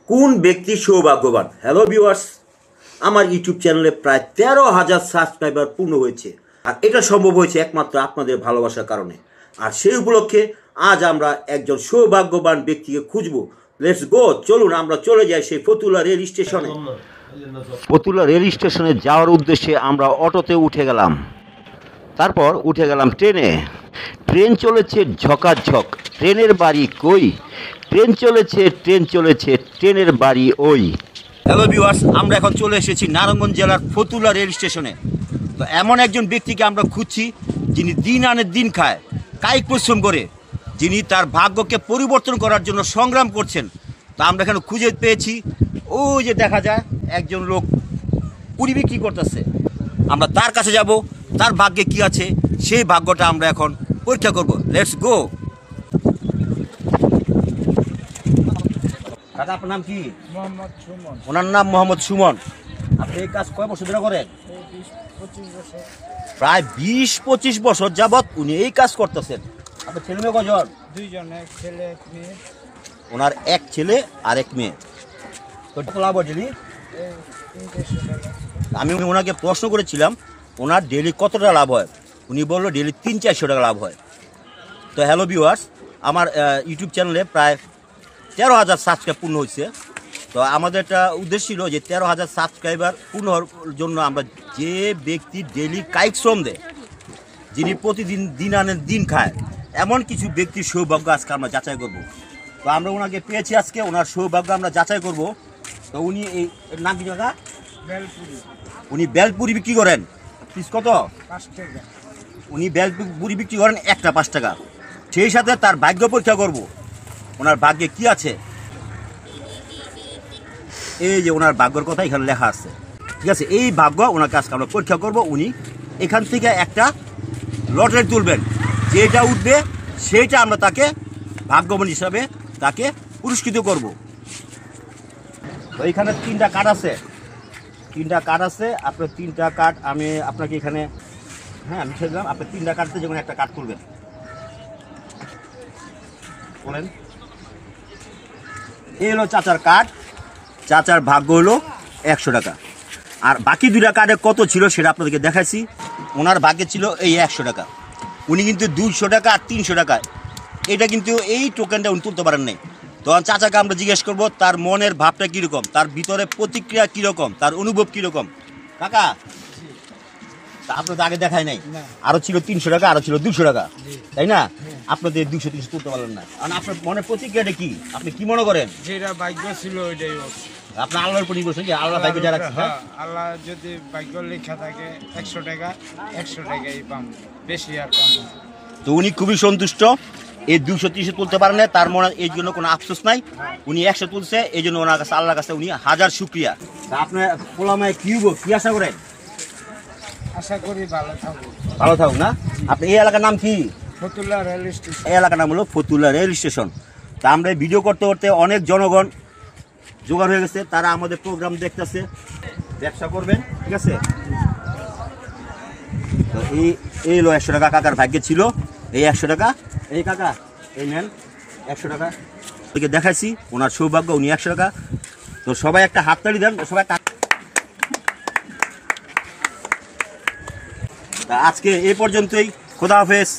কোন ব্যক্তি সৌভাগ্যবান? হ্যালো ভিউয়ার্স, আমার ইউটিউব চ্যানেলে প্রায় 13,000 সাবস্ক্রাইবার পূর্ণ হয়েছে, আর এটা সম্ভব হয়েছে একমাত্র আপনাদের ভালোবাসার কারণে। আর সেই উপলক্ষে আজ আমরা একজন সৌভাগ্যবান ব্যক্তিকে খুঁজবো। লেটস গো, চলুন আমরা চলে যাই সেই ফতুল্লা রেল স্টেশনে। ফতুল্লা রেল স্টেশনে যাওয়ার উদ্দেশ্যে আমরা অটোতে উঠে গেলাম, তারপর উঠে গেলাম ট্রেনে। ট্রেন চলেছে ঝকাঝক, ট্রেনের বাড়ি কই? ট্রেন চলেছে ট্রেনের বাড়ি ওই। হ্যালো ভিউয়ার্স, আমরা এখন চলে এসেছি নারায়ণগঞ্জ জেলার ফতুল্লা রেল স্টেশনে। তো এমন একজন ব্যক্তিকে আমরা খুঁজছি যিনি দিন আনে দিন খায়, কায়িক পরিশ্রম করে, যিনি তার ভাগ্যকে পরিবর্তন করার জন্য সংগ্রাম করছেন। তা আমরা এখানে খুঁজে পেয়েছি। ওই যে দেখা যায় একজন লোক পুরি বিক্রি করতেছে। আমরা তার কাছে যাব, তার ভাগ্যে কি আছে সেই ভাগ্যটা আমরা এখন পরীক্ষা করব। Let's go. দাদা, আপনার নাম কি? মোহাম্মদ সুমন। ওনার নাম মোহাম্মদ সুমন। আপনি এই কাজ কয় বছর ধরে করেন? 20-25 বছর। প্রায় 20-25 বছর যাবৎ উনি এই কাজ করতেছেন। আপনার ছেলে মেয়ে কজন? দুইজন, এক ছেলে এক মেয়ে। ওনার এক ছেলে আর এক মেয়ে। তো লাভ হয় ডেলি? এই 300 টাকা। আমি ওনাকে প্রশ্ন করেছিলাম ওনার ডেলি কতটা লাভ হয়। উনি বললো ডেলি 300-400 টাকা লাভ হয়। তো হ্যালো ভিউয়ার্স, আমার ইউটিউব চ্যানেলে প্রায় 13,000 সাবস্ক্রাইব পূর্ণ হয়েছে। তো আমাদের একটা উদ্দেশ্য ছিল যে 13,000 সাবস্ক্রাইবার পূর্ণ হওয়ার জন্য আমরা যে ব্যক্তি ডেলি কায়িক শ্রম দেয়, যিনি প্রতিদিন দিন আনে দিন খায়, এমন কিছু ব্যক্তির সৌভাগ্য আজকে আমরা যাচাই করব। তো আমরা ওনাকে পেয়েছি আজকে, ওনার সৌভাগ্য আমরা যাচাই করব। তো উনি এই নাম কি দাদা? বেলপুরি উনি বেলপুরি বিক্রি করেন। পিস কত? 5 টাকা। উনি বেলপুরি বিক্রি করেন একটা 5 টাকা। সেই সাথে তার ভাগ্য পরীক্ষা করব, ওনার ভাগ্যে কি আছে। এই যে ওনার ভাগ্যের কথা এখানে লেখা আছে, ঠিক আছে? এই ভাগ্য ওনার কাছে আমরা পরীক্ষা করব। উনি এখান থেকে একটা লটারি তুলবেন, যেটা উঠবে সেইটা আমরা তাকে ভাগ্যবান হিসাবে তাকে পুরস্কৃত করব। তো এখানে 3টা কার্ড আছে, 3টা কার্ড আছে। আপনার 3টা কার্ড আমি আপনাকে এখানে আমি ছেড়ে দিলাম। আপনি 3টা কার্ডতে যেমন একটা কার্ড তুলবেন, বলেন। এই হলো চাচার কার্ড। চাচার ভাগ্য হলো 100 টাকা। আর বাকি 2টা কার্ডে কত ছিল সেটা আপনাদেরকে দেখাইছি। ওনার ভাগ্যে ছিল এই 100 টাকা। উনি কিন্তু 200 টাকা আর 300 টাকা, এটা কিন্তু এই টোকেনটা উনি তুলতে পারেন নাই। তখন চাচাকে আমরা জিজ্ঞেস করবো তার মনের ভাবটা কীরকম, তার ভিতরে প্রতিক্রিয়া কীরকম, তার অনুভব কীরকম। কাকা, আপনার তো আগে দেখায় নাই, আরো ছিল 300 টাকা, আরো ছিল 200 টাকা, তাই না? আপনাদের 200-300 তুলতে পারলেন না। আর আপনার মনের প্রতিক্রিয়াটা কি? আপনি কি মনে করেন? যেটা ভাগ্য ছিল ওইটাই হচ্ছে। আপনার আল্লাহর উপর নির্ভর করে, আল্লাহ ভাগ্য যা রাখছে। হ্যাঁ, আল্লাহ যদি ভাগ্য লেখা থাকে 100 টাকা, 100 টাকাই পাম, বেশি আর পাম না। তো উনি খুবই সন্তুষ্ট। এই 200-300 তুলতে পারেন না, তার মনে এই জন্য কোনো আফসোস নাই। উনি 100 তুলছে, এই জন্য ওনার কাছে, আল্লাহর কাছে উনি হাজার শুকরিয়া। আপনার পোলামায় কি আশা করেন? আশা করি ভালো থাকবো। ভালো থাকুক না? আপনি এই এলাকার নাম কি? Fatullah rail station. এই এলাকার নাম হলো ফতুল্লা রেল স্টেশন। তা আমরা ভিডিও করতে করতে অনেক জনগণ জোগাড় হয়ে গেছে, তারা আমাদের প্রোগ্রাম দেখতেছে, ব্যবসা করবেন, ঠিক আছে? তো এই হলো 100 টাকা কাকার ভাগ্যে ছিল। এই 100 টাকা, এই কাকা এই নেন 100 টাকা। ওকে দেখাইছি ওনার সৌভাগ্য, উনি 100 টাকা। তো সবাই একটা হাততালি দেন, সবাই একটা। আজকে এই পর্যন্তই, খোদা হাফেজ।